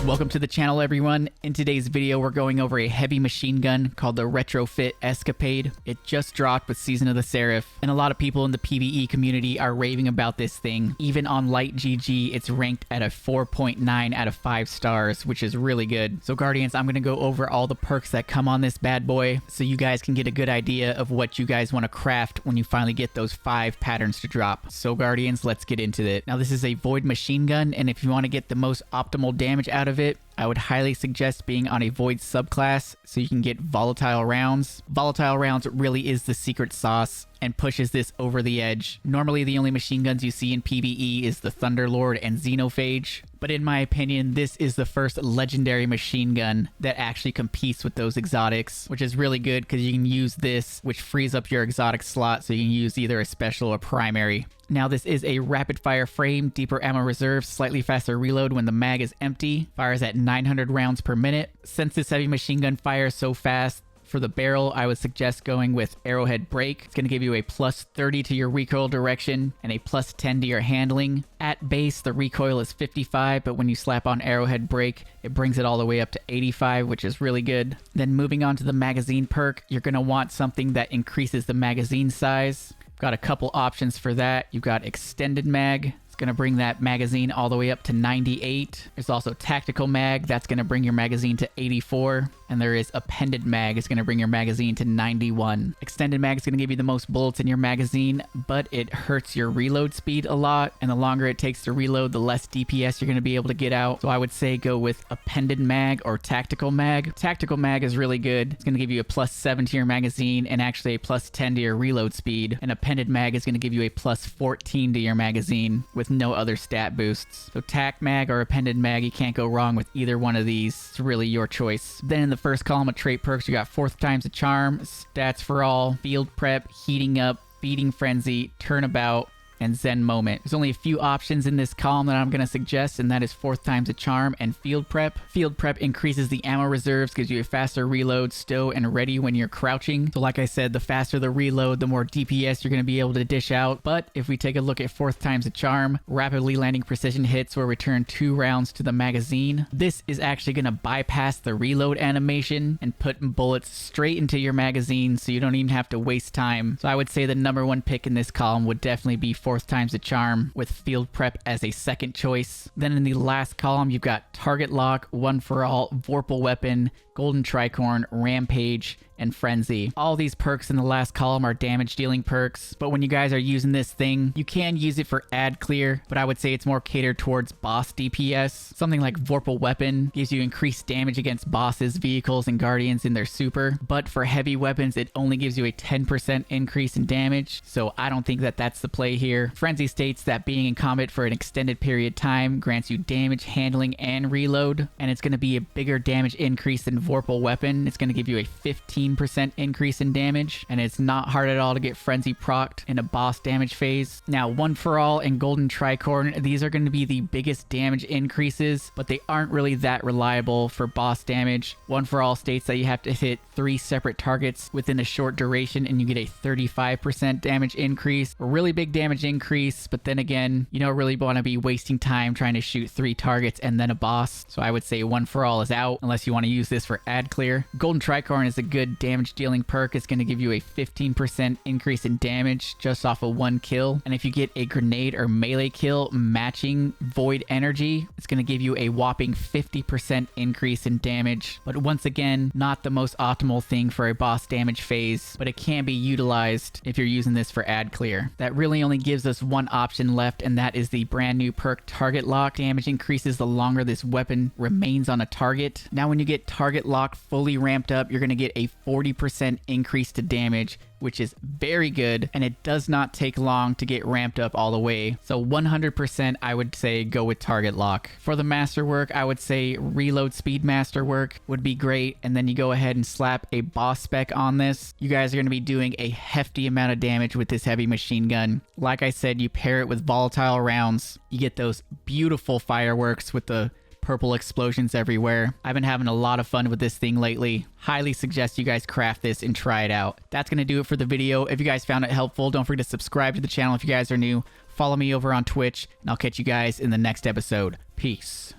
Welcome to the channel, everyone. In today's video, we're going over a heavy machine gun called the Retrofit Escapade. It just dropped with Season of the Seraph, and a lot of people in the PvE community are raving about this thing. Even on Light GG, it's ranked at a 4.9 out of 5 stars, which is really good. So Guardians, I'm going to go over all the perks that come on this bad boy so you guys can get a good idea of what you guys want to craft when you finally get those 5 patterns to drop. So Guardians, let's get into it. Now, this is a Void machine gun, and if you want to get the most optimal damage out of it, I would highly suggest being on a Void subclass so you can get Volatile rounds. Volatile rounds really is the secret sauce and pushes this over the edge. Normally, the only machine guns you see in PvE is the Thunderlord and Xenophage, but in my opinion, this is the first legendary machine gun that actually competes with those exotics, which is really good because you can use this, which frees up your exotic slot so you can use either a special or primary. Now, this is a rapid fire frame, deeper ammo reserve, slightly faster reload when the mag is empty, fires at 900 rounds per minute. Since this heavy machine gun fires so fast, for the barrel, I would suggest going with Arrowhead Break. It's going to give you a plus 30 to your recoil direction and a plus 10 to your handling. At base, the recoil is 55, but when you slap on Arrowhead Break, it brings it all the way up to 85, which is really good. Then moving on to the magazine perk, you're going to want something that increases the magazine size. Got a couple options for that. You've got Extended Mag. It's going to bring that magazine all the way up to 98. There's also Tactical Mag. That's going to bring your magazine to 84. And there is Appended Mag. It's going to bring your magazine to 91. Extended Mag is going to give you the most bullets in your magazine, but it hurts your reload speed a lot. And the longer it takes to reload, the less DPS you're going to be able to get out. So I would say go with Appended Mag or Tactical Mag. Tactical Mag is really good. It's going to give you a plus 7 to your magazine and actually a plus 10 to your reload speed. And Appended Mag is going to give you a plus 14 to your magazine with no other stat boosts. So Tac Mag or Appended Mag, you can't go wrong with either one of these. It's really your choice. Then in the first column of trait perks, you got Fourth Time's a Charm, Stats for All, Field Prep, Heating Up, Feeding Frenzy, Turnabout, and Zen Moment. There's only a few options in this column that I'm going to suggest, and that is Fourth Time's a Charm and Field Prep. Field Prep increases the ammo reserves, gives you a faster reload, stow, and ready when you're crouching. So like I said, the faster the reload, the more DPS you're going to be able to dish out. But if we take a look at Fourth Time's a Charm, rapidly landing precision hits will return 2 rounds to the magazine. This is actually going to bypass the reload animation and put bullets straight into your magazine, so you don't even have to waste time. So I would say the number one pick in this column would definitely be Fourth Time's a Charm, with Field Prep as a second choice. Then in the last column, you've got Target Lock, One for All, Vorpal Weapon, Golden Tricorn, Rampage, and Frenzy. All these perks in the last column are damage dealing perks, but when you guys are using this thing, you can use it for ad clear, but I would say it's more catered towards boss DPS. Something like Vorpal Weapon gives you increased damage against bosses, vehicles, and guardians in their super, but for heavy weapons, it only gives you a 10% increase in damage, so I don't think that that's the play here. Frenzy states that being in combat for an extended period of time grants you damage, handling, and reload, and it's going to be a bigger damage increase than Vorpal Weapon. It's going to give you a 15% increase in damage, and it's not hard at all to get Frenzy procced in a boss damage phase. Now, One for All and Golden Tricorn, these are going to be the biggest damage increases, but they aren't really that reliable for boss damage. One for All states that you have to hit 3 separate targets within a short duration, and you get a 35% damage increase. A really big damage increase, but then again, you don't really want to be wasting time trying to shoot 3 targets and then a boss. So I would say One for All is out unless you want to use this for ad clear. Golden Tricorn is a good damage dealing perk. It's going to give you a 15% increase in damage just off of 1 kill. And if you get a grenade or melee kill matching Void Energy, it's going to give you a whopping 50% increase in damage. But once again, not the most optimal thing for a boss damage phase, but it can be utilized if you're using this for ad clear. That really only gives us one option left, and that is the brand new perk Target Lock. Damage increases the longer this weapon remains on a target. Now when you get Target Lock fully ramped up, you're going to get a 40% increase to damage, which is very good, and it does not take long to get ramped up all the way. So 100% I would say go with Target Lock. For the masterwork, I would say reload speed masterwork would be great, and then you go ahead and slap a boss spec on this. You guys are going to be doing a hefty amount of damage with this heavy machine gun. Like I said, you pair it with volatile rounds, you get those beautiful fireworks with the purple explosions everywhere. I've been having a lot of fun with this thing lately. Highly suggest you guys craft this and try it out. That's going to do it for the video. If you guys found it helpful, don't forget to subscribe to the channel if you guys are new. Follow me over on Twitch, and I'll catch you guys in the next episode. Peace.